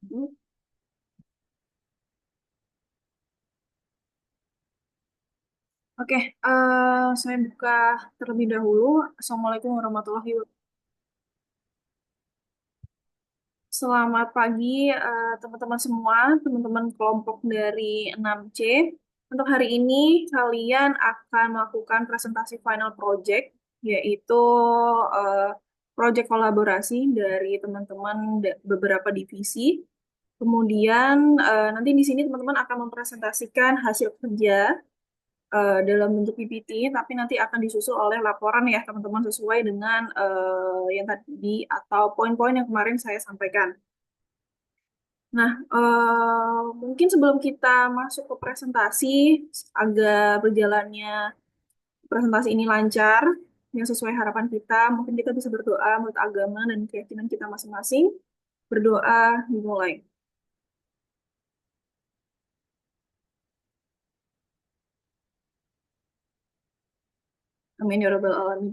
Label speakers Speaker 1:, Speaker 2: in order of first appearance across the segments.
Speaker 1: Hmm. Oke, saya buka terlebih dahulu. Assalamualaikum warahmatullahi wabarakatuh. Selamat pagi, teman-teman semua, teman-teman kelompok dari 6C. Untuk hari ini, kalian akan melakukan presentasi final project, yaitu eh, project kolaborasi dari teman-teman beberapa divisi. Kemudian, nanti di sini teman-teman akan mempresentasikan hasil kerja dalam bentuk PPT, tapi nanti akan disusul oleh laporan ya teman-teman sesuai dengan yang tadi atau poin-poin yang kemarin saya sampaikan. Nah, mungkin sebelum kita masuk ke presentasi, agar berjalannya presentasi ini lancar, yang sesuai harapan kita, mungkin kita bisa berdoa menurut agama dan keyakinan kita masing-masing. Berdoa dimulai. Amin ya rabbal alamin.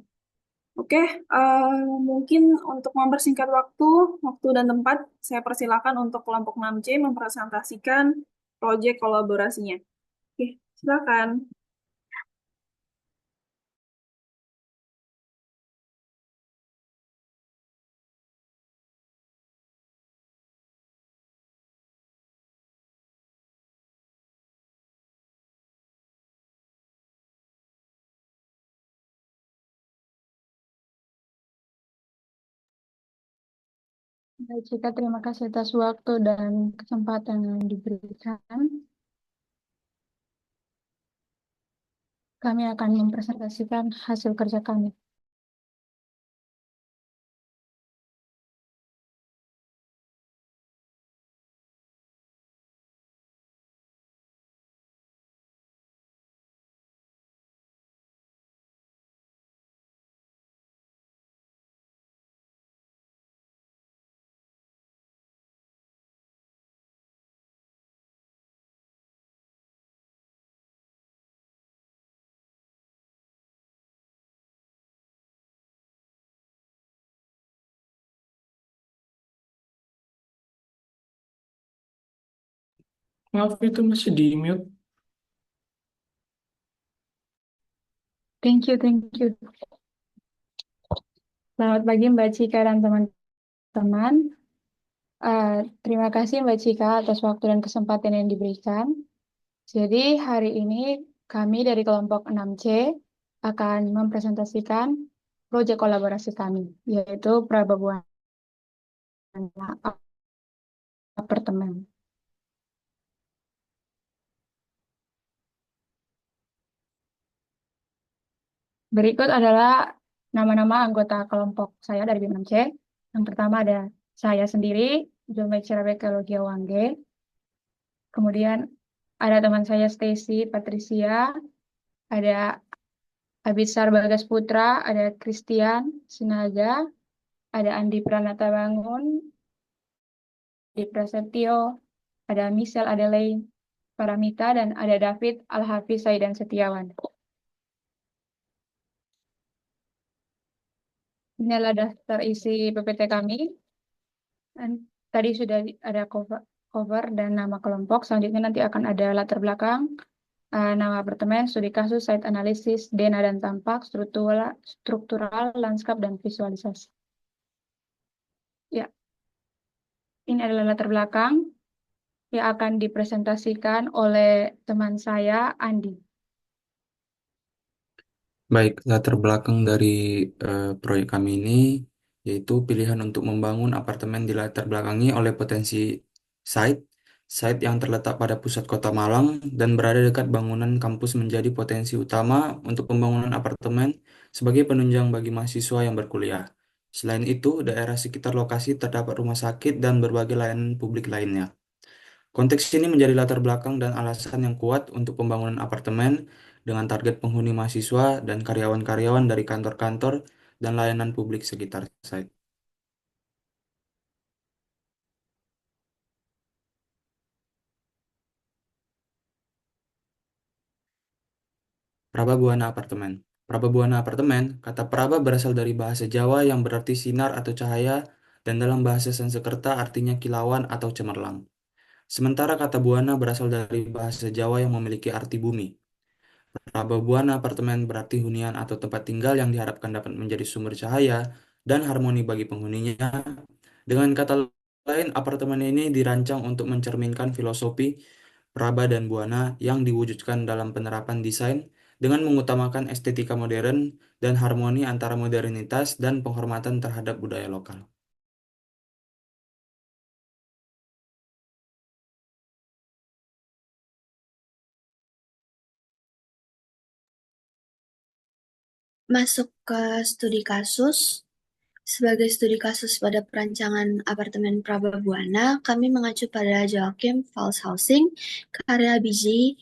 Speaker 1: Oke, eh, mungkin untuk mempersingkat waktu dan tempat, saya persilakan untuk kelompok 6C mempresentasikan proyek kolaborasinya. Oke, silakan.
Speaker 2: Baik, Cika, terima kasih atas waktu dan kesempatan yang diberikan. Kami akan mempresentasikan hasil kerja kami.
Speaker 3: Maaf itu masih di mute.
Speaker 2: Thank you, thank you. Selamat pagi Mbak Cika dan teman-teman. Eh, Terima kasih Mbak Cika atas waktu dan kesempatan yang diberikan. Jadi hari ini kami dari kelompok 6C akan mempresentasikan proyek kolaborasi kami, yaitu Prababuana Apartemen. Berikut adalah nama-nama anggota kelompok saya dari BIM 6C. Yang pertama ada saya sendiri, Jome Cerabeka Logia Wangge. Kemudian ada teman saya Stacy Patricia, ada Abisar Bagas Putra, ada Christian Sinaga, ada Andi Pranata Bangun, di Prasetyo, ada Michelle Adelaide Paramita, dan ada David Al-Hafiz Saidan Setiawan. Ini adalah daftar isi PPT kami. Dan tadi sudah ada cover dan nama kelompok. Selanjutnya nanti akan ada latar belakang, nama apartemen, studi kasus, site analisis, dena dan tampak, struktural, lanskap, dan visualisasi. Ya, ini adalah latar belakang yang akan dipresentasikan oleh teman saya, Andi.
Speaker 3: Baik, latar belakang dari proyek kami ini yaitu pilihan untuk membangun apartemen di latar belakangi oleh potensi site, site yang terletak pada pusat kota Malang dan berada dekat bangunan kampus menjadi potensi utama untuk pembangunan apartemen sebagai penunjang bagi mahasiswa yang berkuliah. Selain itu, daerah sekitar lokasi terdapat rumah sakit dan berbagai layanan publik lainnya. Konteks ini menjadi latar belakang dan alasan yang kuat untuk pembangunan apartemen dengan target penghuni mahasiswa dan karyawan-karyawan dari kantor-kantor dan layanan publik sekitar site. Praba Buana Apartemen. Praba Buana Apartemen, kata Praba berasal dari bahasa Jawa yang berarti sinar atau cahaya dan dalam bahasa Sanskerta artinya kilauan atau cemerlang. Sementara kata buana berasal dari bahasa Jawa yang memiliki arti bumi. Prababuana apartemen berarti hunian atau tempat tinggal yang diharapkan dapat menjadi sumber cahaya dan harmoni bagi penghuninya. Dengan kata lain, apartemen ini dirancang untuk mencerminkan filosofi Praba dan Buana yang diwujudkan dalam penerapan desain dengan mengutamakan estetika modern dan harmoni antara modernitas dan penghormatan terhadap budaya lokal.
Speaker 4: Masuk ke studi kasus. Sebagai studi kasus pada perancangan apartemen Prababuana, kami mengacu pada Joachim Fals Housing, karya biji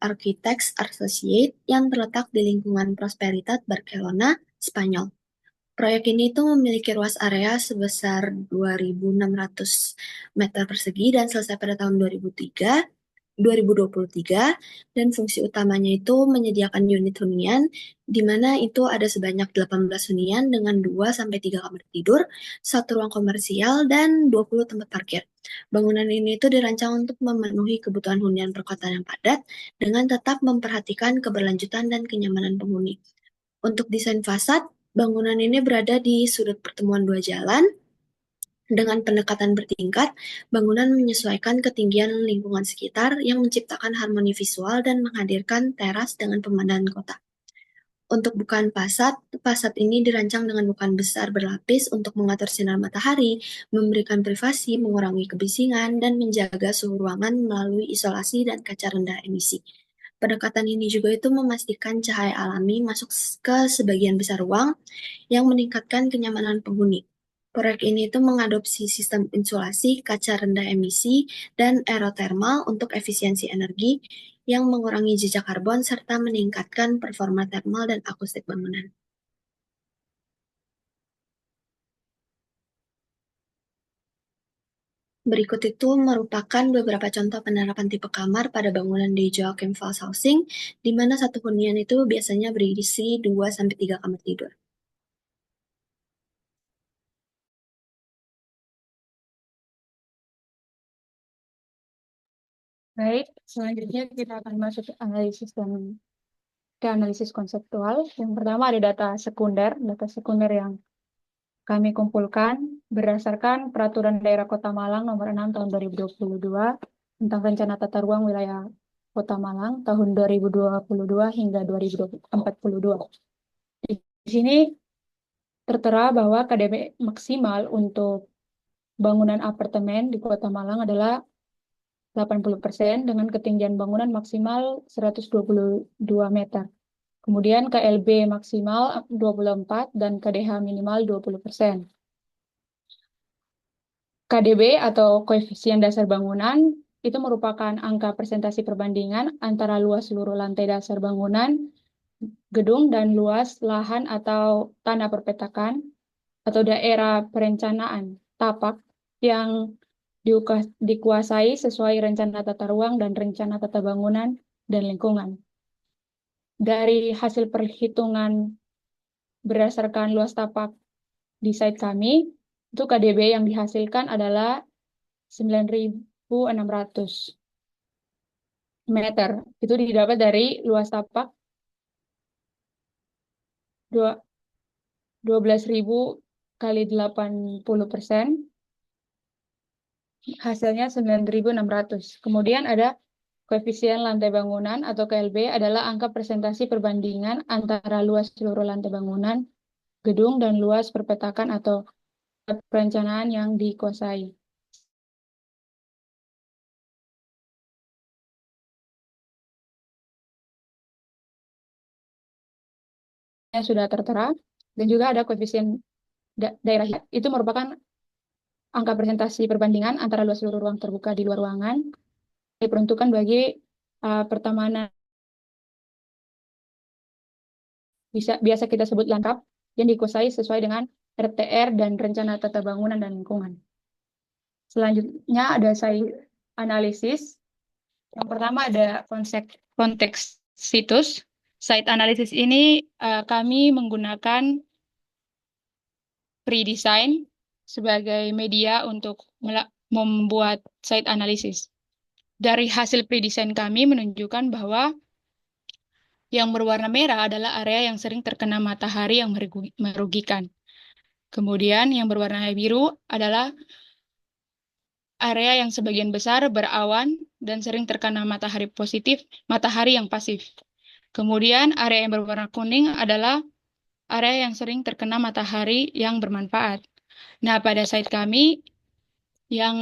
Speaker 4: Architects Associate yang terletak di lingkungan Prosperitat Barcelona, Spanyol. Proyek ini tuh memiliki luas area sebesar 2.600 meter persegi dan selesai pada tahun 2023, dan fungsi utamanya itu menyediakan unit hunian di mana itu ada sebanyak 18 hunian dengan 2 sampai 3 kamar tidur, 1 ruang komersial, dan 20 tempat parkir. Bangunan ini itu dirancang untuk memenuhi kebutuhan hunian perkotaan yang padat dengan tetap memperhatikan keberlanjutan dan kenyamanan penghuni. Untuk desain fasad, bangunan ini berada di sudut pertemuan dua jalan. Dengan pendekatan bertingkat, bangunan menyesuaikan ketinggian lingkungan sekitar yang menciptakan harmoni visual dan menghadirkan teras dengan pemandangan kota. Untuk bukaan fasad, fasad ini dirancang dengan bukaan besar berlapis untuk mengatur sinar matahari, memberikan privasi, mengurangi kebisingan, dan menjaga suhu ruangan melalui isolasi dan kaca rendah emisi. Pendekatan ini juga itu memastikan cahaya alami masuk ke sebagian besar ruang yang meningkatkan kenyamanan penghuni. Proyek ini itu mengadopsi sistem insulasi, kaca rendah emisi, dan aerotermal untuk efisiensi energi yang mengurangi jejak karbon serta meningkatkan performa termal dan akustik bangunan. Berikut itu merupakan beberapa contoh penerapan tipe kamar pada bangunan di Joachim Fals Housing, di mana satu hunian itu biasanya berisi 2 sampai 3 kamar tidur.
Speaker 2: Baik, selanjutnya kita akan masuk ke analisis konseptual. Yang pertama ada data sekunder yang kami kumpulkan berdasarkan Peraturan Daerah Kota Malang Nomor 6 Tahun 2022 tentang Rencana Tata Ruang Wilayah Kota Malang tahun 2022 hingga 2042. Di sini tertera bahwa KDP maksimal untuk bangunan apartemen di Kota Malang adalah 80% dengan ketinggian bangunan maksimal 122 meter. Kemudian KLB maksimal 24 dan KDH minimal 20%. KDB atau koefisien dasar bangunan itu merupakan angka presentasi perbandingan antara luas seluruh lantai dasar bangunan, gedung, dan luas lahan atau tanah perpetakan atau daerah perencanaan tapak yang dikuasai sesuai rencana tata ruang dan rencana tata bangunan dan lingkungan. Dari hasil perhitungan berdasarkan luas tapak di site kami, itu KDB yang dihasilkan adalah 9.600 meter. Itu didapat dari luas tapak 12.000 kali 80%. Hasilnya 9.600. Kemudian ada koefisien lantai bangunan atau KLB adalah angka presentasi perbandingan antara luas seluruh lantai bangunan, gedung, dan luas perpetakan atau perencanaan yang dikuasai. Sudah tertera, dan juga ada koefisien daerah itu merupakan angka presentasi perbandingan antara luas seluruh ruang terbuka di luar ruangan diperuntukkan bagi pertemanan biasa kita sebut lengkap yang dikuasai sesuai dengan RTR dan rencana tata bangunan dan lingkungan. Selanjutnya ada saya analisis. Yang pertama ada konteks situs. Site analisis ini kami menggunakan pre-design sebagai media untuk membuat site analisis. Dari hasil pre-design kami menunjukkan bahwa yang berwarna merah adalah area yang sering terkena matahari yang merugikan. Kemudian yang berwarna biru adalah area yang sebagian besar berawan dan sering terkena matahari positif, matahari yang pasif. Kemudian area yang berwarna kuning adalah area yang sering terkena matahari yang bermanfaat. Nah, pada site kami yang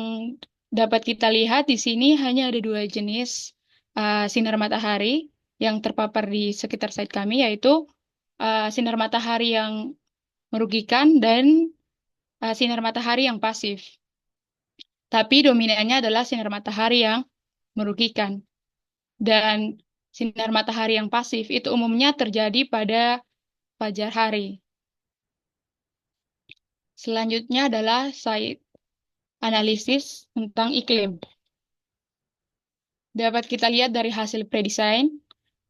Speaker 2: dapat kita lihat di sini hanya ada dua jenis sinar matahari yang terpapar di sekitar site kami, yaitu sinar matahari yang merugikan dan sinar matahari yang pasif. Tapi dominannya adalah sinar matahari yang merugikan. Dan sinar matahari yang pasif itu umumnya terjadi pada fajar hari. Selanjutnya adalah site analisis tentang iklim. Dapat kita lihat dari hasil pre-design,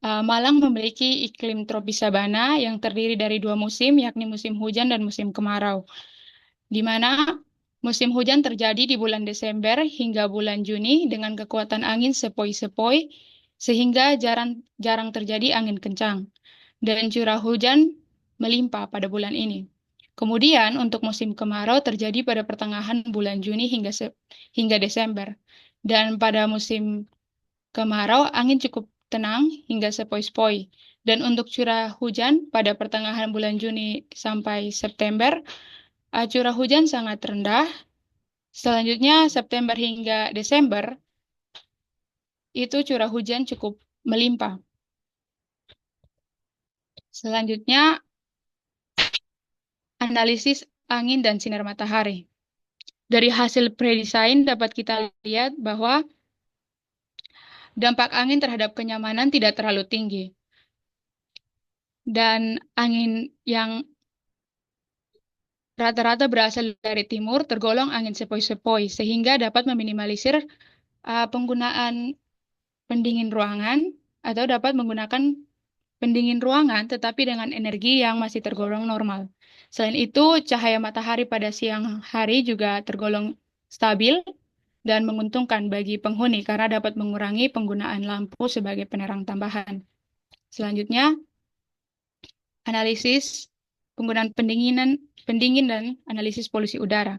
Speaker 2: Malang memiliki iklim tropis sabana yang terdiri dari dua musim, yakni musim hujan dan musim kemarau, di mana musim hujan terjadi di bulan Desember hingga bulan Juni dengan kekuatan angin sepoi-sepoi, sehingga jarang terjadi angin kencang, dan curah hujan melimpah pada bulan ini. Kemudian untuk musim kemarau terjadi pada pertengahan bulan Juni hingga Desember, dan pada musim kemarau angin cukup tenang hingga sepoi-sepoi. Dan untuk curah hujan pada pertengahan bulan Juni sampai September, curah hujan sangat rendah. Selanjutnya September hingga Desember, itu curah hujan cukup melimpah. Selanjutnya, analisis angin dan sinar matahari. Dari hasil pre-design dapat kita lihat bahwa dampak angin terhadap kenyamanan tidak terlalu tinggi. Dan angin yang rata-rata berasal dari timur tergolong angin sepoi-sepoi, sehingga dapat meminimalisir penggunaan pendingin ruangan atau dapat menggunakan pendingin ruangan tetapi dengan energi yang masih tergolong normal. Selain itu, cahaya matahari pada siang hari juga tergolong stabil dan menguntungkan bagi penghuni karena dapat mengurangi penggunaan lampu sebagai penerang tambahan. Selanjutnya, analisis penggunaan pendingin dan analisis polusi udara.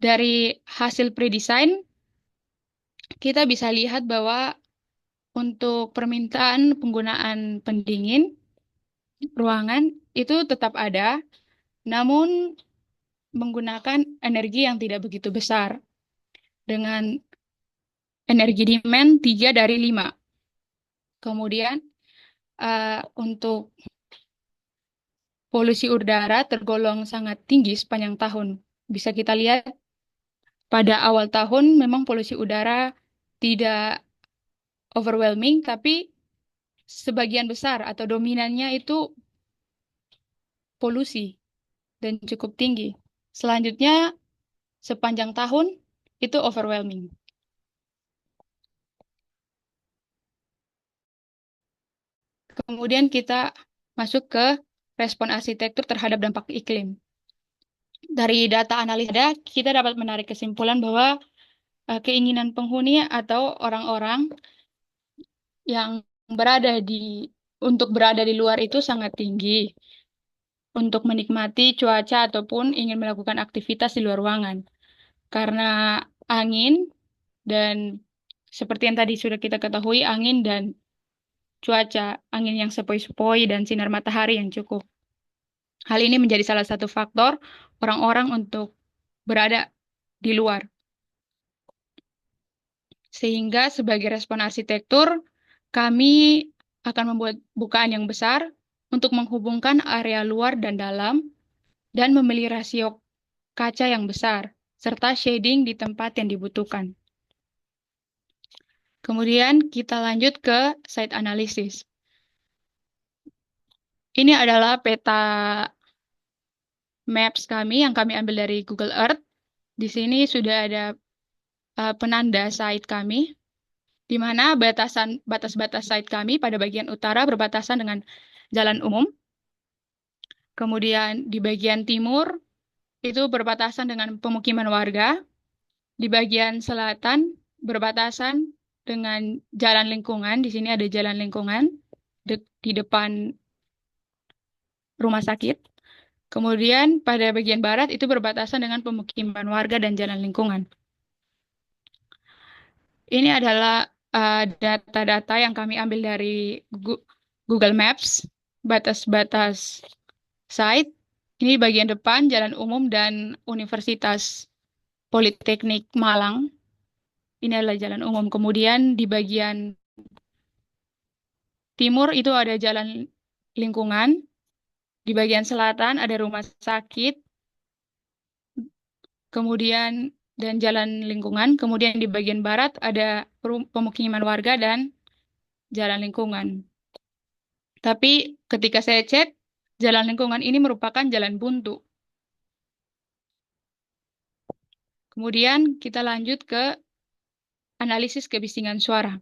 Speaker 2: Dari hasil pre-design, kita bisa lihat bahwa untuk permintaan penggunaan pendingin ruangan itu tetap ada, namun menggunakan energi yang tidak begitu besar, dengan energi demand 3 dari 5. Kemudian untuk polusi udara tergolong sangat tinggi sepanjang tahun. Bisa kita lihat pada awal tahun memang polusi udara tidak overwhelming, tapi sebagian besar atau dominannya itu polusi dan cukup tinggi. Selanjutnya, sepanjang tahun itu overwhelming. Kemudian kita masuk ke respon arsitektur terhadap dampak iklim. Dari data analisa, kita dapat menarik kesimpulan bahwa keinginan penghuni atau orang-orang yang untuk berada di luar itu sangat tinggi untuk menikmati cuaca ataupun ingin melakukan aktivitas di luar ruangan. Karena angin dan seperti yang tadi sudah kita ketahui, angin dan cuaca, angin yang sepoi-sepoi dan sinar matahari yang cukup. Hal ini menjadi salah satu faktor orang-orang untuk berada di luar. Sehingga sebagai respon arsitektur, kami akan membuat bukaan yang besar untuk menghubungkan area luar dan dalam dan memilih rasio kaca yang besar, serta shading di tempat yang dibutuhkan. Kemudian kita lanjut ke site analysis. Ini adalah peta maps kami yang kami ambil dari Google Earth. Di sini sudah ada penanda site kami, di mana batas-batas site kami pada bagian utara berbatasan dengan jalan umum. Kemudian di bagian timur itu berbatasan dengan pemukiman warga. Di bagian selatan berbatasan dengan jalan lingkungan. Di sini ada jalan lingkungan di depan rumah sakit. Kemudian pada bagian barat itu berbatasan dengan pemukiman warga dan jalan lingkungan. Ini adalah data-data yang kami ambil dari Google Maps, batas-batas site. Ini bagian depan, jalan umum dan Universitas Politeknik Malang. Ini adalah jalan umum. Kemudian di bagian timur itu ada jalan lingkungan. Di bagian selatan ada rumah sakit. Kemudian dan jalan lingkungan. Kemudian di bagian barat ada pemukiman warga dan jalan lingkungan. Tapi ketika saya cek, jalan lingkungan ini merupakan jalan buntu. Kemudian kita lanjut ke analisis kebisingan suara.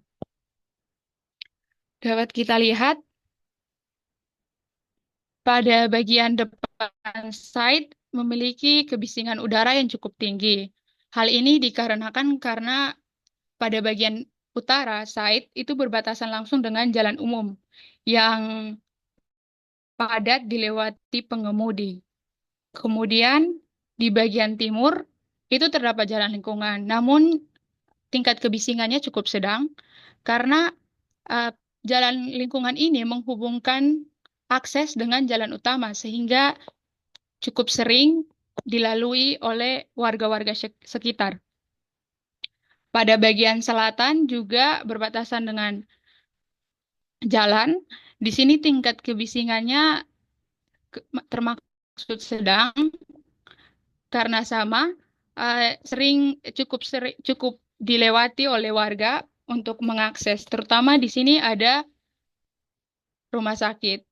Speaker 2: Dapat kita lihat pada bagian depan site memiliki kebisingan udara yang cukup tinggi. Hal ini dikarenakan karena pada bagian utara site itu berbatasan langsung dengan jalan umum yang padat dilewati pengemudi. Kemudian di bagian timur itu terdapat jalan lingkungan, namun tingkat kebisingannya cukup sedang karena jalan lingkungan ini menghubungkan akses dengan jalan utama sehingga cukup sering dilalui oleh warga-warga sekitar. Pada bagian selatan juga berbatasan dengan jalan. Di sini tingkat kebisingannya termaksud sedang karena sama cukup dilewati oleh warga untuk mengakses. Terutama di sini ada rumah sakit.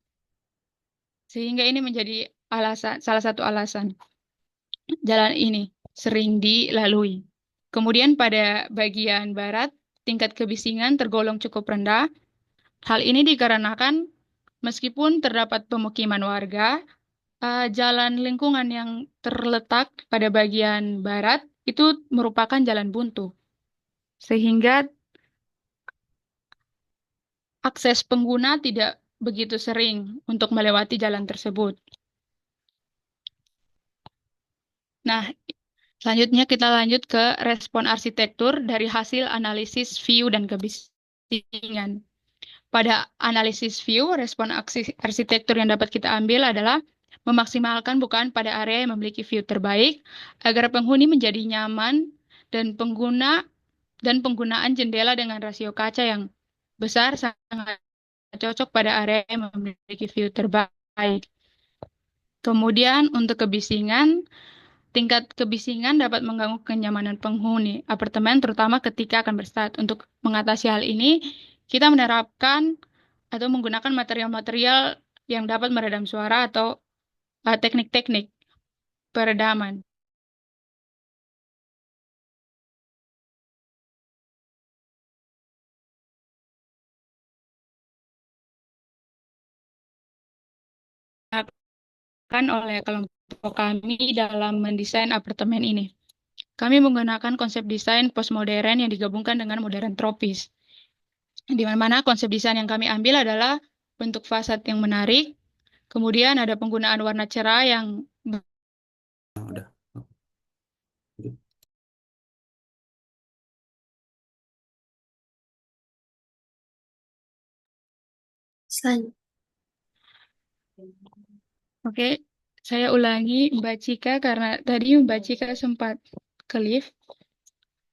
Speaker 2: Sehingga ini menjadi salah satu alasan jalan ini sering dilalui. Kemudian pada bagian barat, tingkat kebisingan tergolong cukup rendah. Hal ini dikarenakan meskipun terdapat pemukiman warga, jalan lingkungan yang terletak pada bagian barat itu merupakan jalan buntu. Sehingga akses pengguna tidak begitu sering untuk melewati jalan tersebut. Nah, selanjutnya kita lanjut ke respon arsitektur dari hasil analisis view dan kebisingan. Pada analisis view, respon arsitektur yang dapat kita ambil adalah memaksimalkan bukaan pada area yang memiliki view terbaik agar penghuni menjadi nyaman dan penggunaan jendela dengan rasio kaca yang besar sangat cocok pada area yang memiliki view terbaik. Kemudian untuk kebisingan, tingkat kebisingan dapat mengganggu kenyamanan penghuni apartemen terutama ketika akan berstart. Untuk mengatasi hal ini, kita menerapkan atau menggunakan material-material yang dapat meredam suara atau teknik-teknik peredaman. Oleh kelompok kami dalam mendesain apartemen ini. Kami menggunakan konsep desain postmodern yang digabungkan dengan modern tropis. Di mana konsep desain yang kami ambil adalah bentuk fasad yang menarik, kemudian ada penggunaan warna cerah yang
Speaker 3: Udah.
Speaker 2: Oke, saya ulangi Mbak Cika karena tadi Mbak Cika sempat ke lift.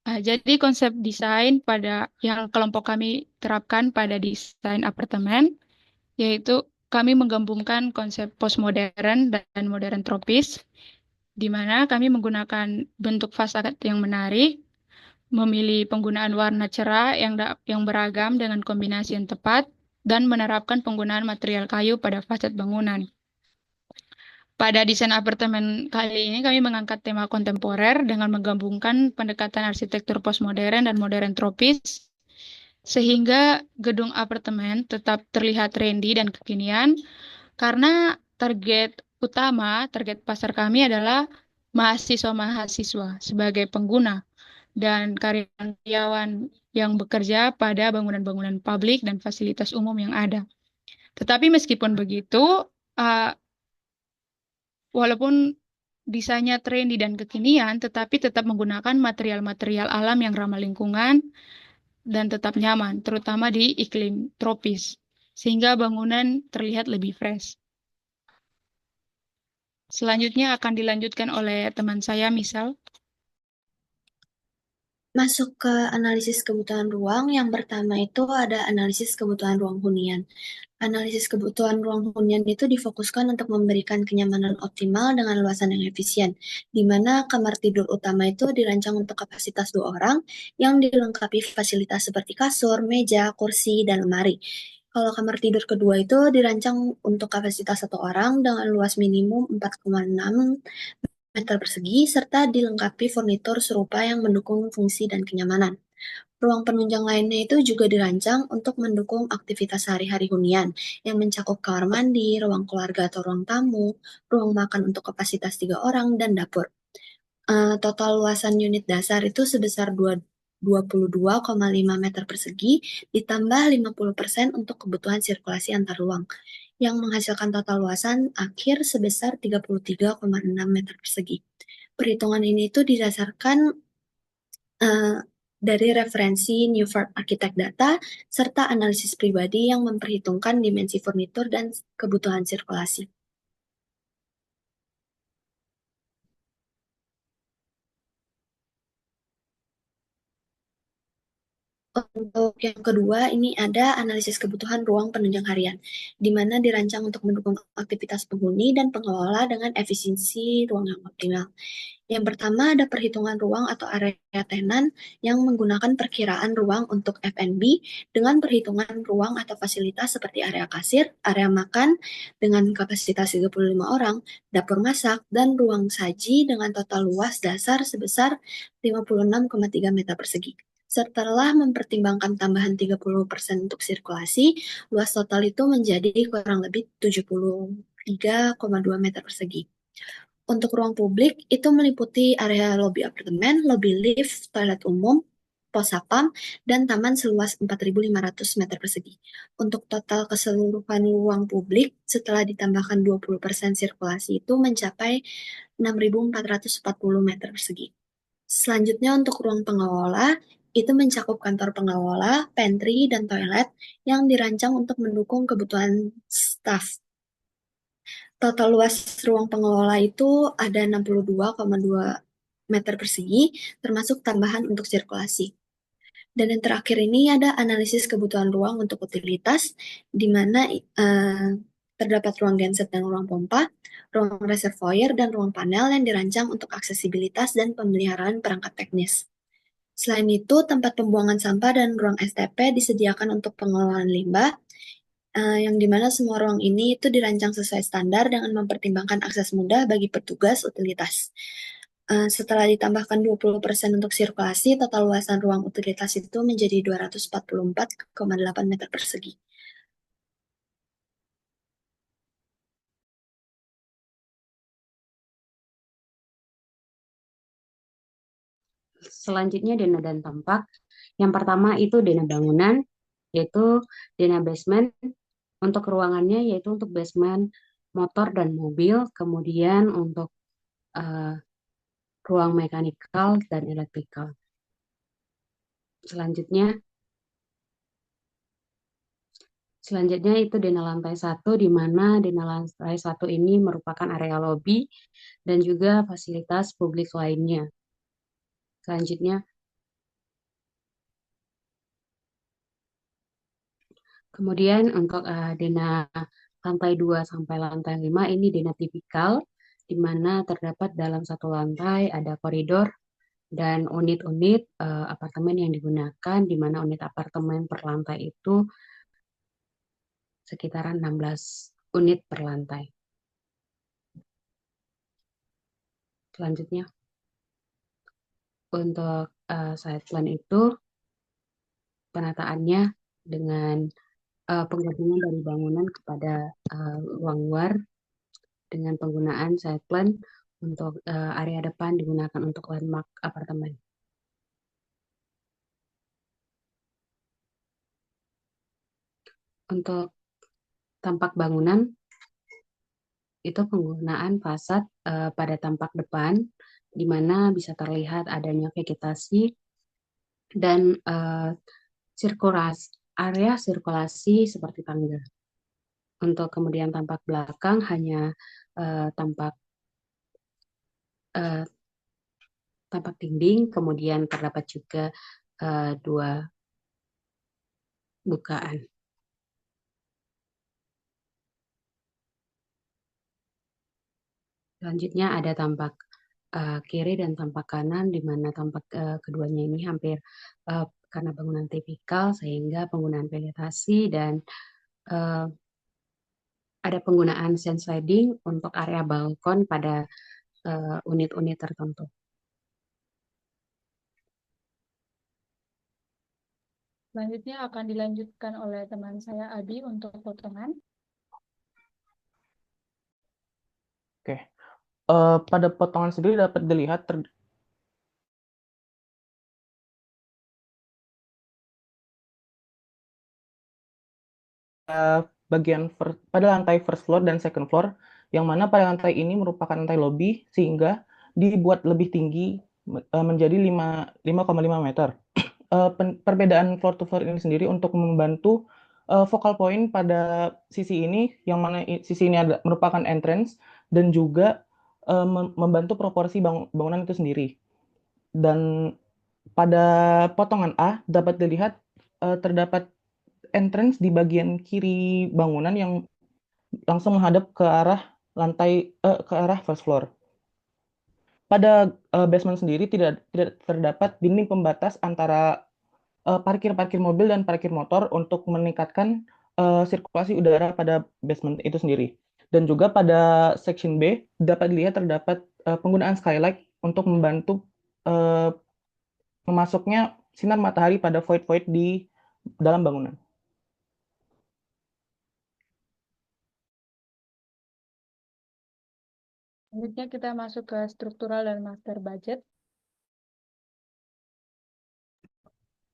Speaker 2: Jadi konsep desain pada yang kelompok kami terapkan pada desain apartemen, yaitu kami menggabungkan konsep postmodern dan modern tropis, di mana kami menggunakan bentuk fasad yang menarik, memilih penggunaan warna cerah yang beragam dengan kombinasi yang tepat, dan menerapkan penggunaan material kayu pada fasad bangunan. Pada desain apartemen kali ini kami mengangkat tema kontemporer dengan menggabungkan pendekatan arsitektur postmodern dan modern tropis, sehingga gedung apartemen tetap terlihat trendy dan kekinian, karena target pasar kami adalah mahasiswa-mahasiswa sebagai pengguna dan karyawan yang bekerja pada bangunan-bangunan publik dan fasilitas umum yang ada. Tetapi meskipun begitu, uh, walaupun desainnya trendy dan kekinian, tetapi tetap menggunakan material-material alam yang ramah lingkungan dan tetap nyaman, terutama di iklim tropis, sehingga bangunan terlihat lebih fresh. Selanjutnya akan dilanjutkan oleh teman saya, misal.
Speaker 4: Masuk ke analisis kebutuhan ruang, yang pertama itu ada analisis kebutuhan ruang hunian. Analisis kebutuhan ruang hunian itu difokuskan untuk memberikan kenyamanan optimal dengan luasan yang efisien, di mana kamar tidur utama itu dirancang untuk kapasitas 2 orang yang dilengkapi fasilitas seperti kasur, meja, kursi, dan lemari. Kalau kamar tidur kedua itu dirancang untuk kapasitas 1 orang dengan luas minimum 4,6 meter persegi serta dilengkapi furnitur serupa yang mendukung fungsi dan kenyamanan. Ruang penunjang lainnya itu juga dirancang untuk mendukung aktivitas sehari-hari hunian yang mencakup kamar mandi, ruang keluarga atau ruang tamu, ruang makan untuk kapasitas 3 orang, dan dapur. Total luasan unit dasar itu sebesar 22,5 meter persegi ditambah 50% untuk kebutuhan sirkulasi antar ruang, yang menghasilkan total luasan akhir sebesar 33,6 meter persegi. Perhitungan ini itu didasarkan dari referensi Newford Architect Data, serta analisis pribadi yang memperhitungkan dimensi furnitur dan kebutuhan sirkulasi. Untuk yang kedua, ini ada analisis kebutuhan ruang penunjang harian, di mana dirancang untuk mendukung aktivitas penghuni dan pengelola dengan efisiensi ruang yang optimal. Yang pertama ada perhitungan ruang atau area tenan yang menggunakan perkiraan ruang untuk F&B dengan perhitungan ruang atau fasilitas seperti area kasir, area makan dengan kapasitas 35 orang, dapur masak, dan ruang saji dengan total luas dasar sebesar 56,3 meter persegi. Setelah mempertimbangkan tambahan 30% untuk sirkulasi, luas total itu menjadi kurang lebih 73,2 meter persegi. Untuk ruang publik, itu meliputi area lobi apartemen, lobi lift, toilet umum, pos satpam, dan taman seluas 4.500 meter persegi. Untuk total keseluruhan ruang publik, setelah ditambahkan 20% sirkulasi itu mencapai 6.440 meter persegi. Selanjutnya untuk ruang pengelola, itu mencakup kantor pengelola, pantry, dan toilet yang dirancang untuk mendukung kebutuhan staf. Total luas ruang pengelola itu ada 62,2 meter persegi, termasuk tambahan untuk sirkulasi. Dan yang terakhir ini ada analisis kebutuhan ruang untuk utilitas, di mana terdapat ruang genset dan ruang pompa, ruang reservoir, dan ruang panel yang dirancang untuk aksesibilitas dan pemeliharaan perangkat teknis. Selain itu, tempat pembuangan sampah dan ruang STP disediakan untuk pengelolaan limbah, yang dimana semua ruang ini itu dirancang sesuai standar dengan mempertimbangkan akses mudah bagi petugas utilitas. Setelah ditambahkan 20% untuk sirkulasi, total luasan ruang utilitas itu menjadi 244,8 meter persegi.
Speaker 5: Selanjutnya dana dan tampak. Yang pertama itu dana bangunan, yaitu dana basement. Untuk ruangannya yaitu untuk basement motor dan mobil, kemudian untuk ruang mekanikal dan elektrikal. Selanjutnya itu dana lantai 1, di mana dana lantai 1 ini merupakan area lobi dan juga fasilitas publik lainnya. Selanjutnya, kemudian untuk dana lantai 2 sampai lantai 5 ini dana tipikal, di mana terdapat dalam satu lantai ada koridor dan unit-unit apartemen yang digunakan, di mana unit apartemen per lantai itu sekitaran 16 unit per lantai. Selanjutnya, untuk site plan itu penataannya dengan penggabungan dari bangunan kepada ruang luar dengan penggunaan site plan Untuk area depan digunakan untuk landmark apartemen. Untuk tampak bangunan, itu penggunaan fasad pada tampak depan, di mana bisa terlihat adanya vegetasi dan area sirkulasi seperti tangga. Untuk kemudian tampak belakang hanya tampak dinding, kemudian terdapat juga dua bukaan. Selanjutnya ada tampak kiri dan tampak kanan, di mana tampak keduanya ini hampir karena bangunan tipikal sehingga penggunaan vegetasi dan ada penggunaan sand sliding untuk area balkon pada unit-unit tertentu.
Speaker 2: Selanjutnya akan dilanjutkan oleh teman saya Abi untuk potongan.
Speaker 6: Oke. Pada potongan sendiri dapat dilihat pada lantai first floor dan second floor, yang mana pada lantai ini merupakan lantai lobby sehingga dibuat lebih tinggi menjadi 5,5 meter. Perbedaan floor to floor ini sendiri untuk membantu focal point pada sisi ini, yang mana sisi ini merupakan entrance dan juga membantu proporsi bangunan itu sendiri. Dan pada potongan A dapat dilihat terdapat entrance di bagian kiri bangunan yang langsung menghadap ke arah ke arah first floor. Pada basement sendiri tidak terdapat dinding pembatas antara parkir mobil dan parkir motor untuk meningkatkan sirkulasi udara pada basement itu sendiri. Dan juga pada section B dapat dilihat terdapat penggunaan skylight untuk membantu memasuknya sinar matahari pada void-void di dalam bangunan.
Speaker 2: Selanjutnya kita masuk ke struktural dan master budget.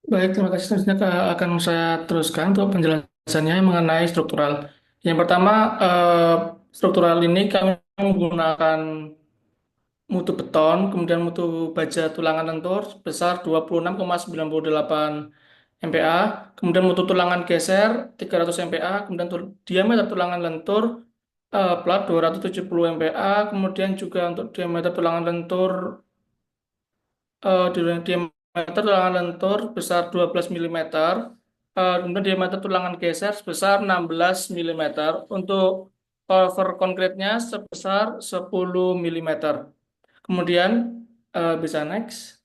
Speaker 7: Baik, terima kasih. Selanjutnya akan saya teruskan untuk penjelasannya mengenai struktural. Yang pertama, struktural ini kami menggunakan mutu beton, kemudian mutu baja tulangan lentur sebesar 26,98 MPa, kemudian mutu tulangan geser 300 MPa, kemudian diameter tulangan lentur plat 270 MPa, kemudian juga untuk diameter tulangan lentur diameter tulangan lentur besar 12 mm, kemudian diameter tulangan geser sebesar 16 mm, untuk cover konkretnya sebesar 10 mm. Kemudian bisa next.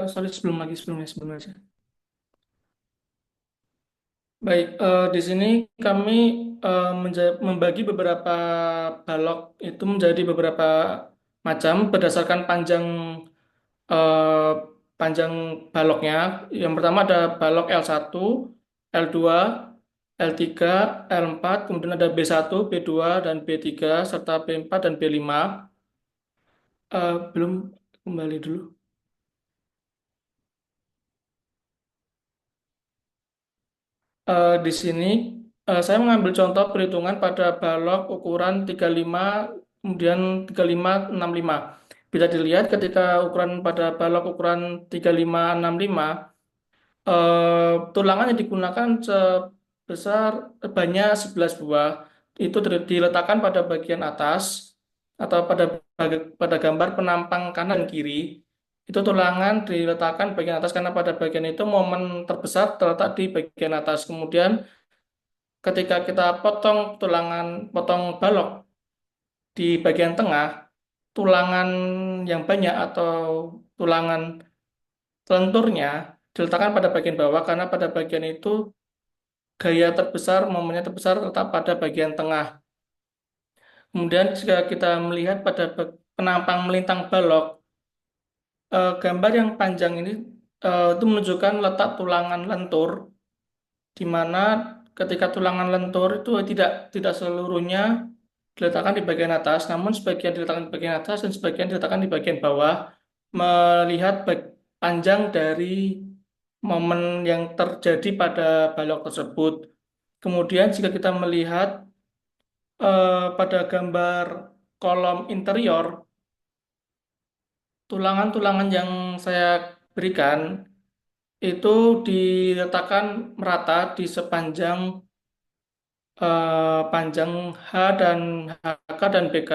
Speaker 7: Sorry, sebelum aja. Baik, di sini kami membagi beberapa balok itu menjadi beberapa macam berdasarkan eh, panjang baloknya. Yang pertama ada balok L1, L2, L3, L4, kemudian ada B1, B2, dan B3, serta B4 dan B5. Belum, kembali dulu. Di sini saya mengambil contoh perhitungan pada balok ukuran 35, kemudian 3565. Bisa dilihat ketika ukuran pada balok ukuran 3565, tulangan yang digunakan sebesar banyak 11 buah. Itu diletakkan pada bagian atas atau pada gambar penampang kanan kiri. Itu tulangan diletakkan bagian atas karena pada bagian itu momen terbesar terletak di bagian atas. Kemudian ketika kita potong balok di bagian tengah, tulangan yang banyak atau tulangan lenturnya diletakkan pada bagian bawah karena pada bagian itu momennya terbesar terletak pada bagian tengah. Kemudian jika kita melihat pada penampang melintang balok, gambar yang panjang ini itu menunjukkan letak tulangan lentur, di mana ketika tulangan lentur itu tidak seluruhnya diletakkan di bagian atas, namun sebagian diletakkan di bagian atas dan sebagian diletakkan di bagian bawah, melihat panjang dari momen yang terjadi pada balok tersebut. Kemudian jika kita melihat pada gambar kolom interior, tulangan-tulangan yang saya berikan itu diletakkan merata di sepanjang panjang H dan HK dan BK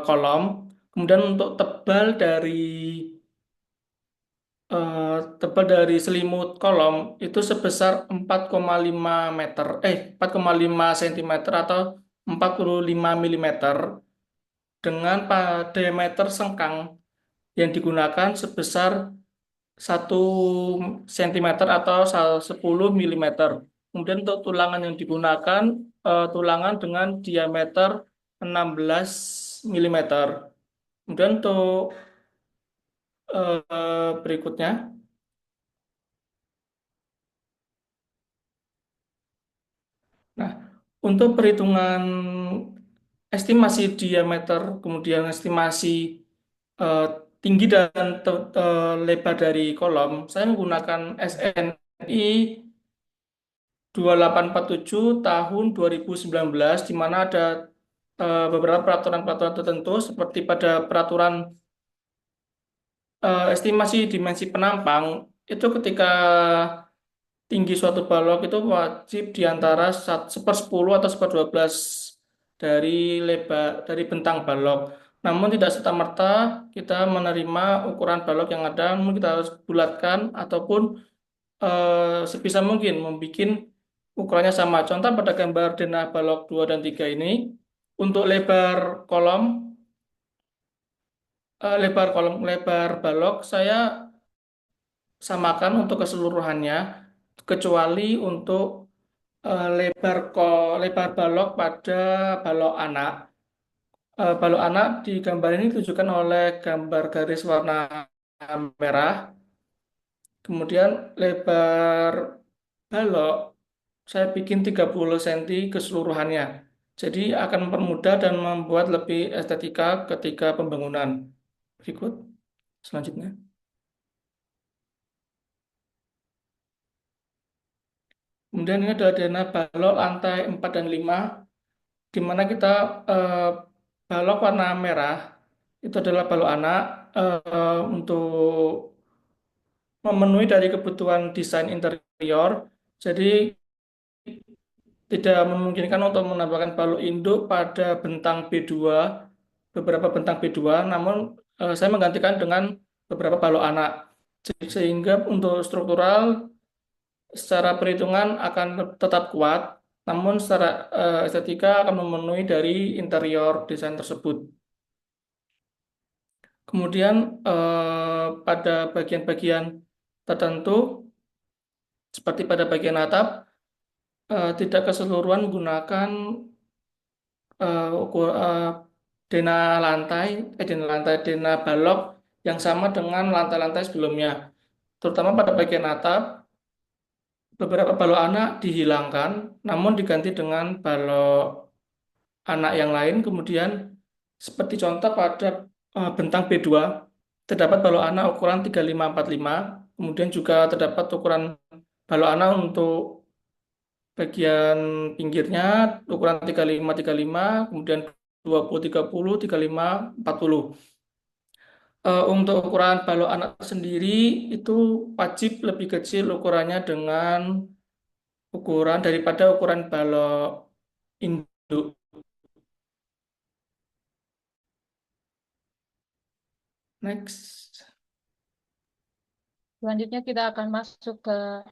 Speaker 7: kolom. Kemudian untuk tebal dari selimut kolom itu sebesar 4,5 cm atau 45 milimeter dengan diameter sengkang yang digunakan sebesar 1 cm atau 10 milimeter. Kemudian untuk tulangan yang digunakan tulangan dengan diameter 16 milimeter. Kemudian untuk berikutnya, nah untuk perhitungan estimasi diameter, kemudian estimasi eh, tinggi dan lebar dari kolom, saya menggunakan SNI 2847 tahun 2019, di mana ada beberapa peraturan-peraturan tertentu seperti pada peraturan estimasi dimensi penampang itu ketika tinggi suatu balok itu wajib di antara 1/10 atau 1/12 dari dari bentang balok. Namun tidak serta-merta kita menerima ukuran balok yang ada, namun kita harus bulatkan ataupun sebisa mungkin membuat ukurannya sama. Contoh pada gambar denah balok 2 dan 3 ini, untuk kolom, lebar balok saya samakan untuk keseluruhannya, kecuali untuk lebar balok pada balok anak. Balok anak di gambar ini ditujukan oleh gambar garis warna merah. Kemudian lebar balok saya bikin 30 cm keseluruhannya. Jadi akan mempermudah dan membuat lebih estetika ketika pembangunan. Berikut selanjutnya. Kemudian ini adalah denah balok lantai 4 dan 5, di mana kita balok warna merah itu adalah balok anak untuk memenuhi dari kebutuhan desain interior. Jadi tidak memungkinkan untuk menambahkan balok induk pada bentang B2, beberapa bentang B2, namun saya menggantikan dengan beberapa balok anak. Sehingga untuk struktural secara perhitungan akan tetap kuat, namun secara estetika akan memenuhi dari interior desain tersebut. Kemudian pada bagian-bagian tertentu, seperti pada bagian atap, tidak keseluruhan menggunakan denah balok yang sama dengan lantai-lantai sebelumnya. Terutama pada bagian atap, beberapa balok anak dihilangkan, namun diganti dengan balok anak yang lain. Kemudian seperti contoh pada bentang B2, terdapat balok anak ukuran 3545, kemudian juga terdapat ukuran balok anak untuk bagian pinggirnya ukuran 3535, kemudian 2030, 3540. Untuk ukuran balok anak sendiri itu wajib lebih kecil ukurannya dengan ukuran daripada ukuran balok induk. Next.
Speaker 2: Selanjutnya kita akan masuk ke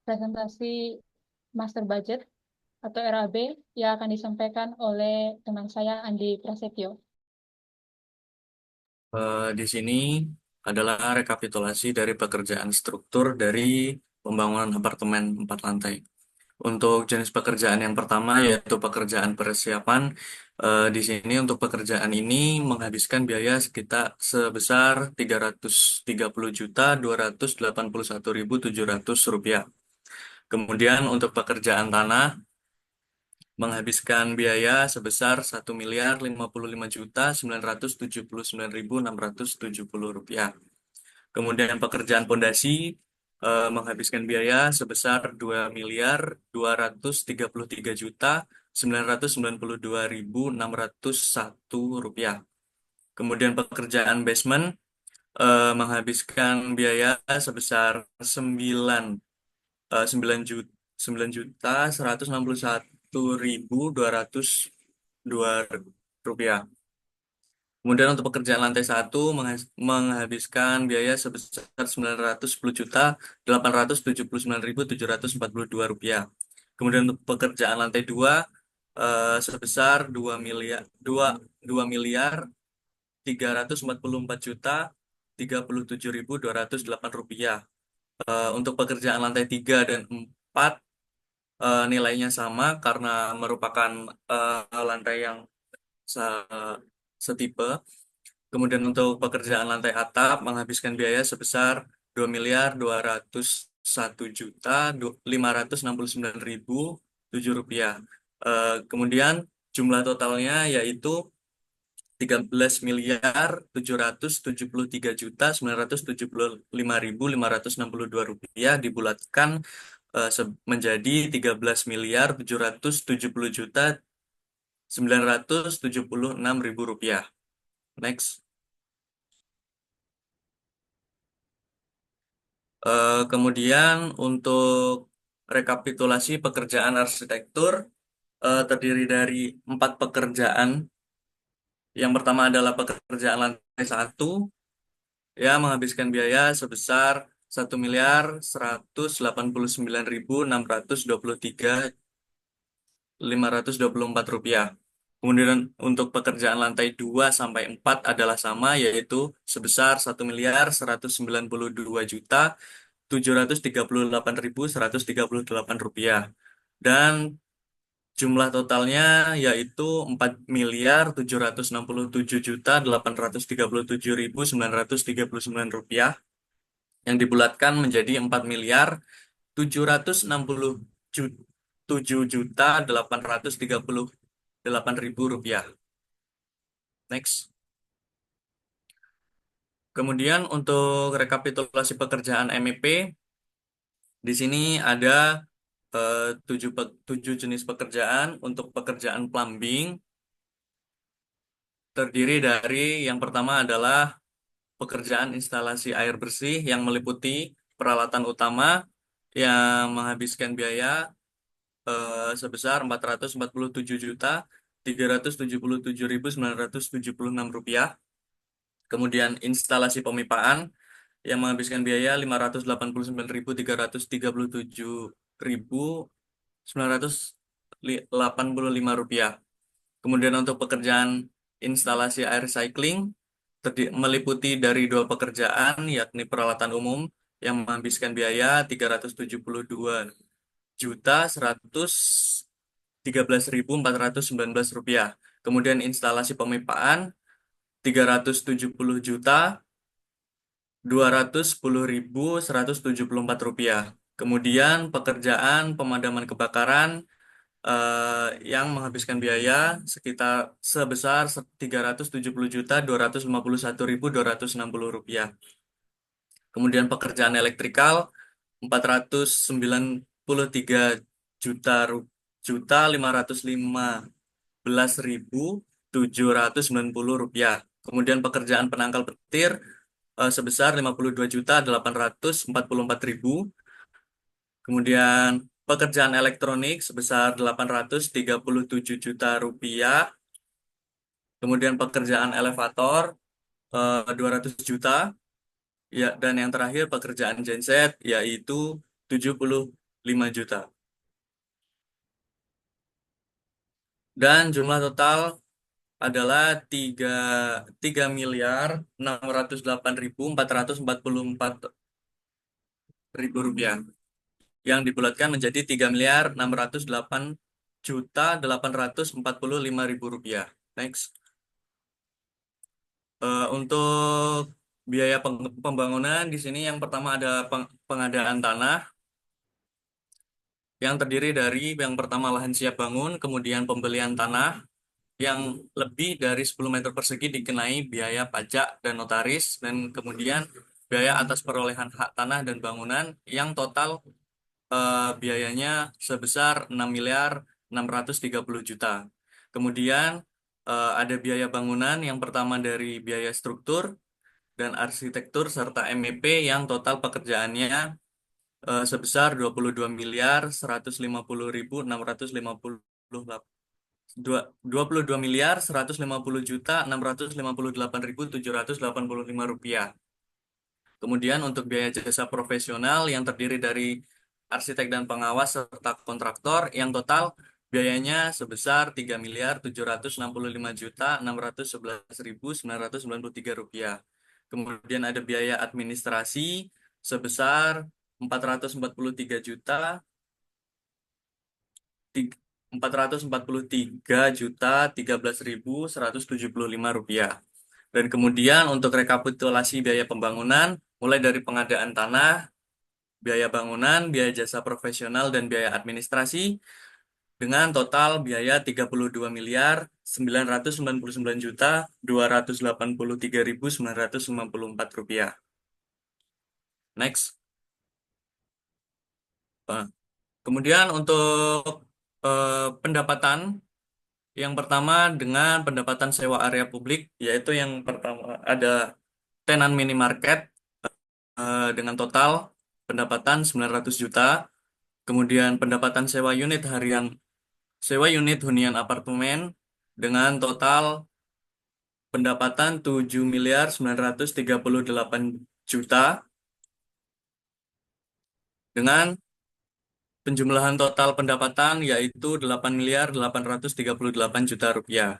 Speaker 2: presentasi Master Budget atau RAB yang akan disampaikan oleh teman saya Andi Prasetyo.
Speaker 8: Di sini adalah rekapitulasi dari pekerjaan struktur dari pembangunan apartemen 4 lantai. Untuk jenis pekerjaan yang pertama yaitu pekerjaan persiapan. Di sini untuk pekerjaan ini menghabiskan biaya sekitar sebesar Rp330.281.700. Kemudian untuk pekerjaan tanah menghabiskan biaya sebesar 1.055.979.670 rupiah. Kemudian pekerjaan pondasi menghabiskan biaya sebesar 2.233.992.601 rupiah. Kemudian pekerjaan basement menghabiskan biaya sebesar 9.161.202 rupiah. Kemudian untuk pekerjaan lantai 1 menghabiskan biaya sebesar 910.879.742 rupiah. Kemudian untuk pekerjaan lantai 2 sebesar 2.344.037.208 rupiah. Untuk pekerjaan lantai 3 dan 4 nilainya sama karena merupakan lantai yang setipe. Kemudian untuk pekerjaan lantai atap menghabiskan biaya sebesar 2.201.569.007 rupiah. Kemudian jumlah totalnya yaitu 13.773.975.562 rupiah dibulatkan menjadi 13.770.976.000 rupiah. Next. Kemudian untuk rekapitulasi pekerjaan arsitektur terdiri dari 4 pekerjaan. Yang pertama adalah pekerjaan lantai 1 yang menghabiskan biaya sebesar 1.189.623.524 rupiah. Kemudian untuk pekerjaan lantai 2 sampai 4 adalah sama, yaitu sebesar 1.192.738.138 rupiah. Dan jumlah totalnya yaitu 4.767.837.939 rupiah yang dibulatkan menjadi 4.737.838.000 rupiah. Next. Kemudian untuk rekapitulasi pekerjaan MEP, di sini ada 7 jenis pekerjaan. Untuk pekerjaan plumbing terdiri dari yang pertama adalah pekerjaan instalasi air bersih yang meliputi peralatan utama yang menghabiskan biaya sebesar 447.377.976 rupiah. Kemudian instalasi pemipaan yang menghabiskan biaya 589.337.985 rupiah. Kemudian untuk pekerjaan instalasi air recycling meliputi dari 2 pekerjaan, yakni peralatan umum yang menghabiskan biaya 372.113.419 rupiah. Kemudian instalasi pemipaan 370.210.174 rupiah. Kemudian pekerjaan pemadaman kebakaran yang menghabiskan biaya sebesar 370.251.260 rupiah. Kemudian pekerjaan elektrikal 493.515.790 rupiah. Kemudian pekerjaan penangkal petir sebesar 52.844.000. Kemudian pekerjaan elektronik sebesar 837 juta rupiah. Kemudian pekerjaan elevator 200 juta. Ya, dan yang terakhir pekerjaan genset yaitu 75 juta. Dan jumlah total adalah 3.608.444 rupiah yang dibulatkan menjadi 3.608.845.000 rupiah. Next. Untuk biaya pembangunan di sini yang pertama ada pengadaan tanah yang terdiri dari yang pertama lahan siap bangun, kemudian pembelian tanah yang lebih dari 10 meter persegi dikenai biaya pajak dan notaris, dan kemudian biaya atas perolehan hak tanah dan bangunan yang total biayanya sebesar 6.630 juta. Kemudian ada biaya bangunan yang pertama dari biaya struktur dan arsitektur serta MEP yang total pekerjaannya sebesar 22.150.650 Kemudian untuk biaya jasa profesional yang terdiri dari arsitek dan pengawas serta kontraktor yang total biayanya sebesar 3.765.611.993 Kemudian ada biaya administrasi sebesar 443 juta 13.175 rupiah. Dan kemudian untuk rekapitulasi biaya pembangunan mulai dari pengadaan tanah, biaya bangunan, biaya jasa profesional dan biaya administrasi dengan total biaya 32.999.283.954 rupiah. Next. Kemudian untuk pendapatan yang pertama dengan pendapatan sewa area publik, yaitu yang pertama ada tenan minimarket dengan total pendapatan 900 juta, kemudian pendapatan sewa unit hunian apartemen dengan total pendapatan 7.938 juta dengan penjumlahan total pendapatan yaitu 8.838 juta rupiah.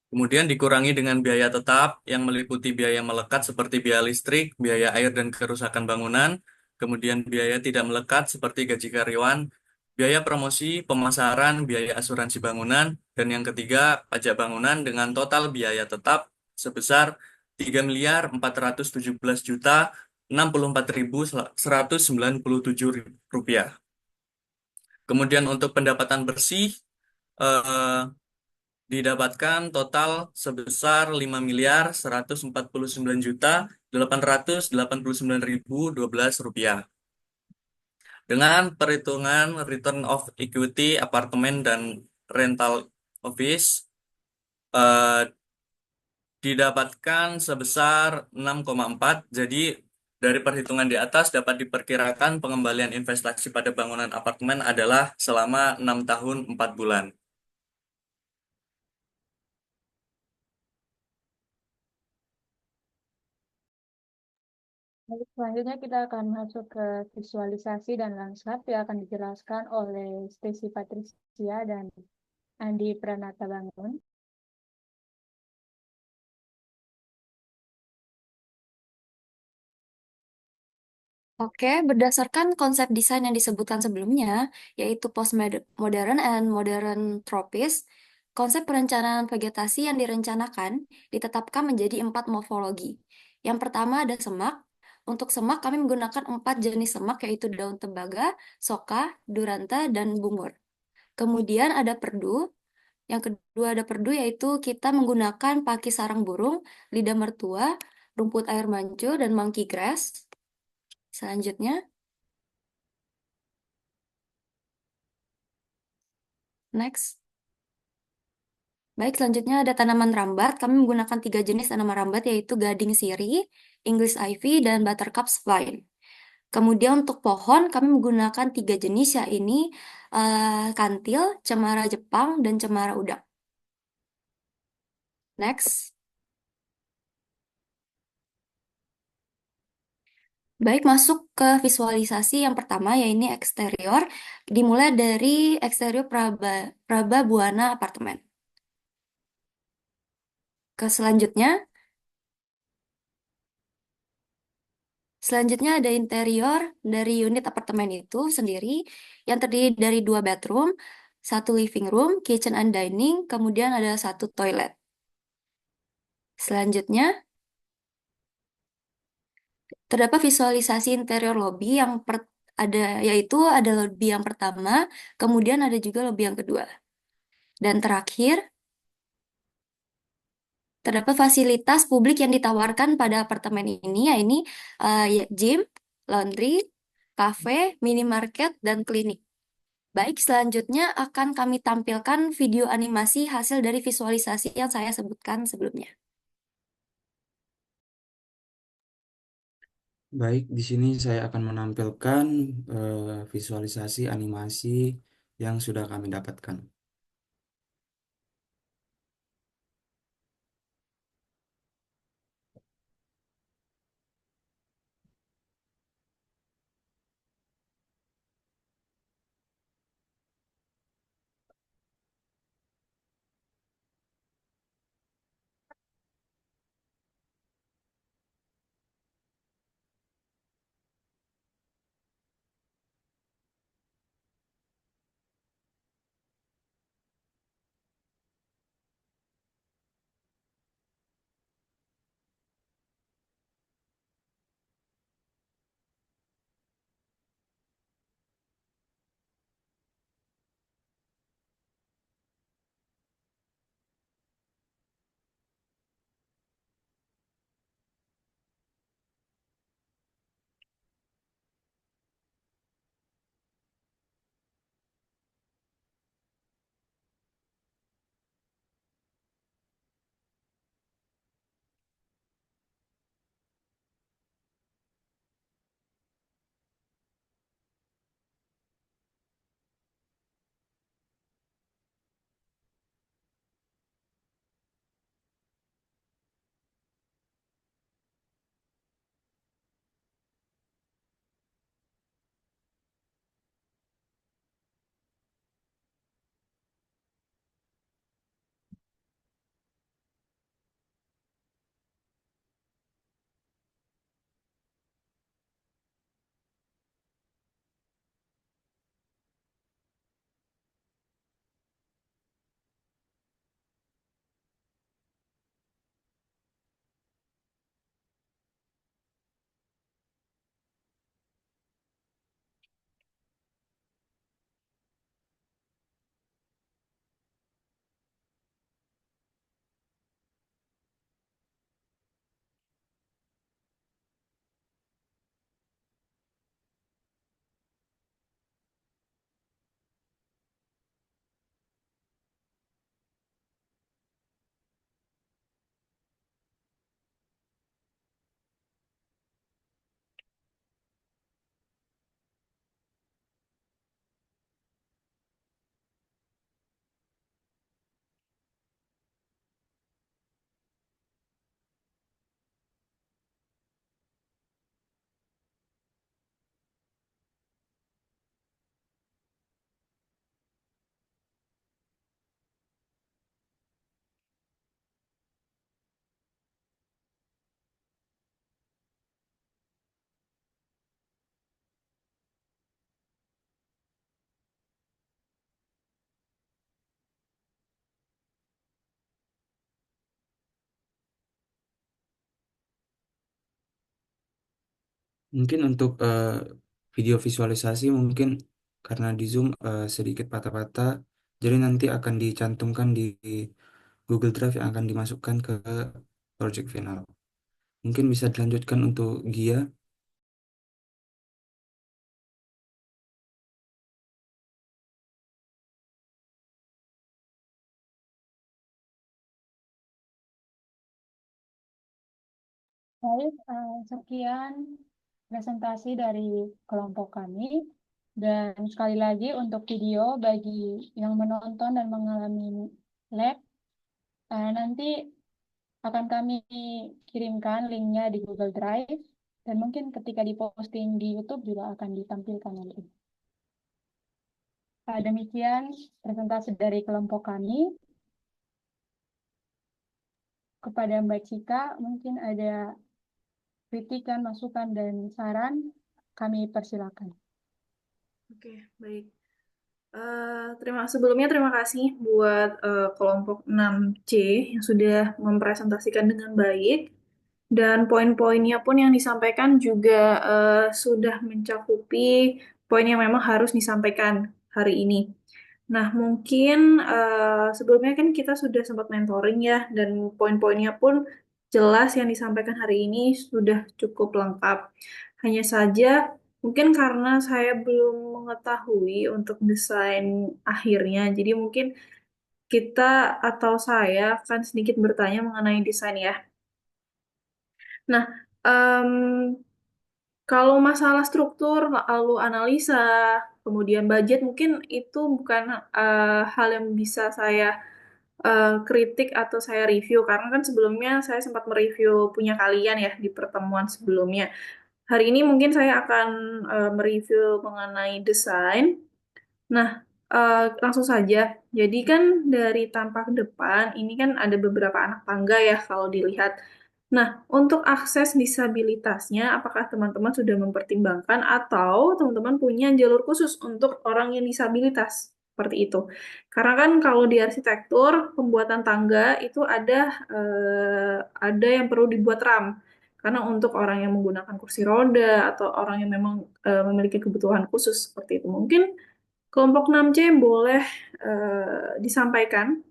Speaker 8: Kemudian dikurangi dengan biaya tetap yang meliputi biaya melekat seperti biaya listrik, biaya air dan kerusakan bangunan, kemudian biaya tidak melekat seperti gaji karyawan, biaya promosi, pemasaran, biaya asuransi bangunan, dan yang ketiga pajak bangunan dengan total biaya tetap sebesar 3.417.064.197 rupiah. Kemudian untuk pendapatan bersih eh, didapatkan total sebesar 5.149.889.012 rupiah. Dengan perhitungan return of equity apartemen dan rental office eh, didapatkan sebesar 6,4. Jadi dari perhitungan di atas dapat diperkirakan pengembalian investasi pada bangunan apartemen adalah selama 6 tahun 4 bulan.
Speaker 2: Baik, selanjutnya kita akan masuk ke visualisasi dan lanskap yang akan dijelaskan oleh Stacy Patricia dan Andi Pranata Bangun.
Speaker 9: Oke, berdasarkan konsep desain yang disebutkan sebelumnya, yaitu postmodern and modern tropis, konsep perencanaan vegetasi yang direncanakan ditetapkan menjadi 4 morfologi. Yang pertama ada semak. Untuk semak kami menggunakan 4 jenis semak, yaitu daun tembaga, soka, duranta, dan bungur. Kemudian ada perdu. Yang kedua ada perdu, yaitu kita menggunakan paki sarang burung, lidah mertua, rumput air mancur, dan monkey grass. Selanjutnya, next. Baik, selanjutnya ada tanaman rambat. Kami menggunakan 3 jenis tanaman rambat, yaitu gading sirih, English ivy, dan buttercup vine. Kemudian untuk pohon, kami menggunakan 3 jenis, yaitu kantil, cemara Jepang, dan cemara udang. Next. Baik, masuk ke visualisasi yang pertama, yaitu eksterior. Dimulai dari eksterior Praba Buana apartemen. Ke Selanjutnya ada interior dari unit apartemen itu sendiri yang terdiri dari 2 bedroom, 1 living room, kitchen and dining, kemudian ada 1 toilet. Selanjutnya, terdapat visualisasi interior lobby yang yaitu ada lobby yang pertama, kemudian ada juga lobby yang kedua. Dan terakhir, terdapat fasilitas publik yang ditawarkan pada apartemen ini, yaitu gym, laundry, cafe, minimarket, dan klinik. Baik, selanjutnya akan kami tampilkan video animasi hasil dari visualisasi yang saya sebutkan sebelumnya.
Speaker 3: Baik, di sini saya akan menampilkan visualisasi animasi yang sudah kami dapatkan. Mungkin untuk video visualisasi mungkin karena di Zoom sedikit patah-patah, jadi nanti akan dicantumkan di Google Drive yang akan dimasukkan ke project final. Mungkin bisa dilanjutkan untuk Gia.
Speaker 2: Baik, sekian presentasi dari kelompok kami. Dan sekali lagi untuk video bagi yang menonton dan mengalami lag, nanti akan kami kirimkan linknya di Google Drive. Dan mungkin ketika diposting di YouTube juga akan ditampilkan nanti. Demikian presentasi dari kelompok kami. Kepada Mbak Cika, mungkin ada kritikan, masukan, dan saran, kami persilakan.
Speaker 1: Oke, baik. Sebelumnya terima kasih buat kelompok 6C yang sudah mempresentasikan dengan baik. Dan poin-poinnya pun yang disampaikan juga sudah mencakupi poin yang memang harus disampaikan hari ini. Nah, mungkin sebelumnya kan kita sudah sempat mentoring ya, dan poin-poinnya pun jelas yang disampaikan hari ini sudah cukup lengkap. Hanya saja, mungkin karena saya belum mengetahui untuk desain akhirnya, jadi mungkin kita atau saya akan sedikit bertanya mengenai desain ya. Nah, em, kalau masalah struktur, lalu analisa, kemudian budget, mungkin itu bukan hal yang bisa saya kritik atau saya review, karena kan sebelumnya saya sempat mereview punya kalian ya di pertemuan sebelumnya. Hari ini mungkin saya akan mereview mengenai desain. Nah, langsung saja. Jadi kan dari tampak depan, ini kan ada beberapa anak tangga ya kalau dilihat. Nah, untuk akses disabilitasnya, apakah teman-teman sudah mempertimbangkan atau teman-teman punya jalur khusus untuk orang yang disabilitas? Seperti itu. Karena kan kalau di arsitektur, pembuatan tangga itu ada yang perlu dibuat ramp. Karena untuk orang yang menggunakan kursi roda atau orang yang memang memiliki kebutuhan khusus seperti itu. Mungkin kelompok 6C boleh disampaikan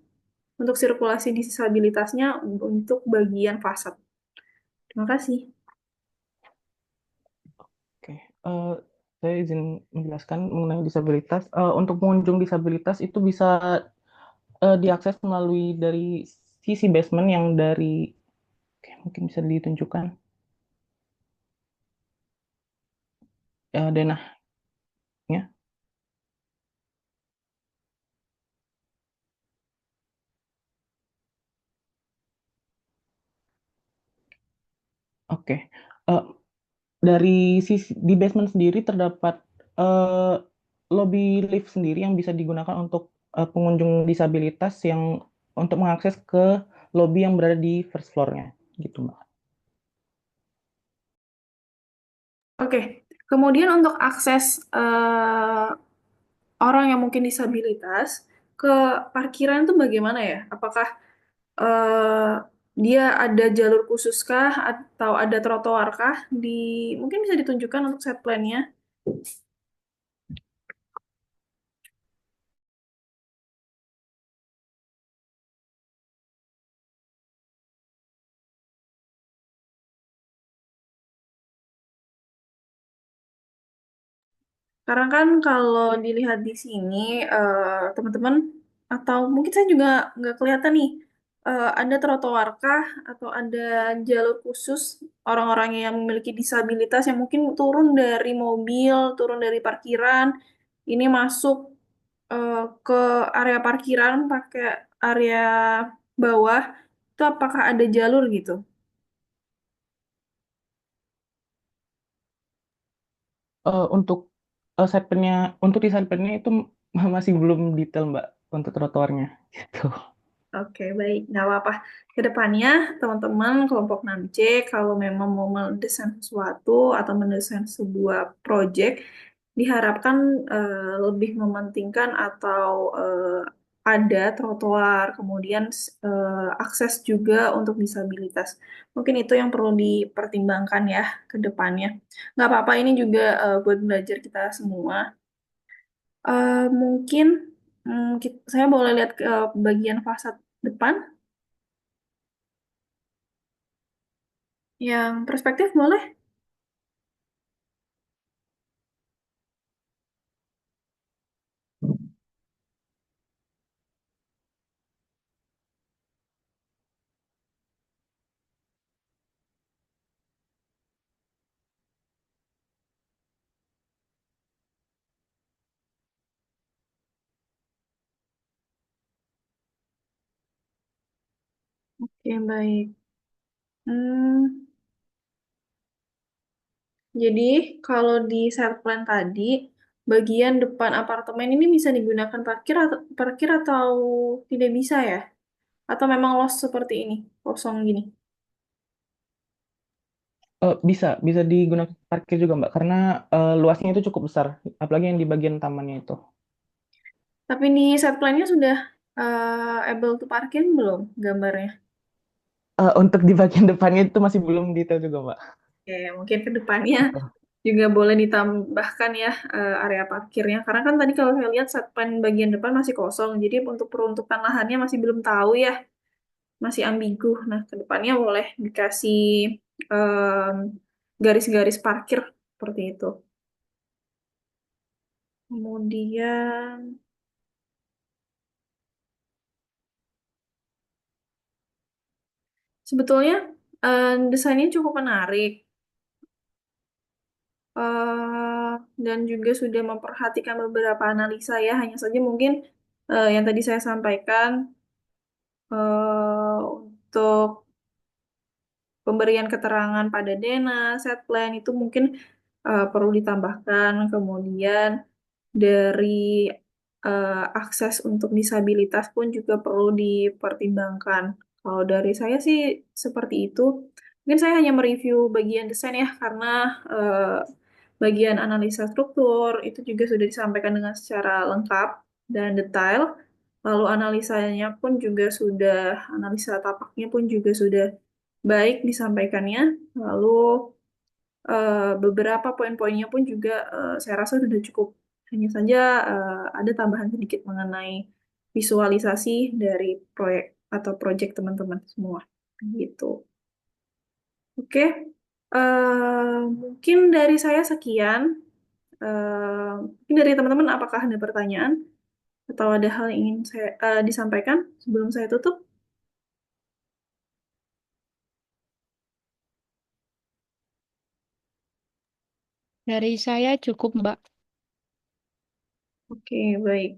Speaker 1: untuk sirkulasi disabilitasnya untuk bagian fasad. Terima kasih.
Speaker 6: Oke, saya izin menjelaskan mengenai disabilitas. Untuk pengunjung disabilitas itu bisa diakses melalui dari sisi basement yang dari, oke, mungkin bisa ditunjukkan denahnya. Oke, Eh, dari sisi di basement sendiri terdapat eh, lobby lift sendiri yang bisa digunakan untuk pengunjung disabilitas yang untuk mengakses ke lobby yang berada di first floor-nya, gitu Mbak.
Speaker 1: Oke, kemudian untuk akses orang yang mungkin disabilitas ke parkiran itu bagaimana ya? Apakah eh, dia ada jalur khusus kah atau ada trotoar kah? Mungkin bisa ditunjukkan untuk set plan-nya. Karena kan kalau dilihat di sini, teman-teman, atau mungkin saya juga nggak kelihatan nih, ada trotoar kah atau ada jalur khusus orang-orang yang memiliki disabilitas yang mungkin turun dari mobil, turun dari parkiran, ini masuk ke area parkiran pakai area bawah, itu apakah ada jalur gitu?
Speaker 6: Untuk side plan-nya, untuk di side plan-nya itu masih belum detail Mbak untuk trotoarnya, gitu.
Speaker 1: Oke, baik. Nggak apa-apa. Kedepannya, teman-teman kelompok 6C, kalau memang mau mendesain sesuatu atau mendesain sebuah project, diharapkan lebih mementingkan atau ada trotoar, kemudian akses juga untuk disabilitas. Mungkin itu yang perlu dipertimbangkan ya ke depannya. Nggak apa-apa, ini juga buat belajar kita semua. Mungkin saya boleh lihat ke bagian fasad depan. Yang perspektif boleh? Oke, baik. Hmm, jadi kalau di set plan tadi, bagian depan apartemen ini bisa digunakan parkir atau tidak bisa ya? Atau memang los seperti ini, kosong gini?
Speaker 6: Bisa digunakan parkir juga Mbak, karena luasnya itu cukup besar, apalagi yang di bagian tamannya itu.
Speaker 1: Tapi di set plan-nya sudah able to parking belum gambarnya?
Speaker 6: Untuk di bagian depannya itu masih belum detail juga, Mbak.
Speaker 1: Oke, mungkin ke depannya juga boleh ditambahkan ya area parkirnya. Karena kan tadi kalau saya lihat segmen bagian depan masih kosong, jadi untuk peruntukan lahannya masih belum tahu ya, masih ambigu. Nah, ke depannya boleh dikasih em, garis-garis parkir seperti itu. Kemudian sebetulnya desainnya cukup menarik. Dan juga sudah memperhatikan beberapa analisa ya. Hanya saja mungkin yang tadi saya sampaikan untuk pemberian keterangan pada Dena, set plan itu mungkin perlu ditambahkan. Kemudian dari akses untuk disabilitas pun juga perlu dipertimbangkan. Kalau dari saya sih seperti itu. Mungkin saya hanya mereview bagian desain ya, karena bagian analisa struktur itu juga sudah disampaikan dengan secara lengkap dan detail. Lalu analisanya pun juga sudah, analisa tapaknya pun juga sudah baik disampaikannya. Lalu beberapa poin-poinnya pun juga saya rasa sudah cukup. Hanya saja ada tambahan sedikit mengenai visualisasi dari proyek atau proyek teman-teman semua. Gitu. Oke. Mungkin dari saya sekian. Mungkin dari teman-teman apakah ada pertanyaan atau ada hal yang ingin saya disampaikan sebelum saya tutup?
Speaker 2: Dari saya cukup, Mbak.
Speaker 1: Oke, baik.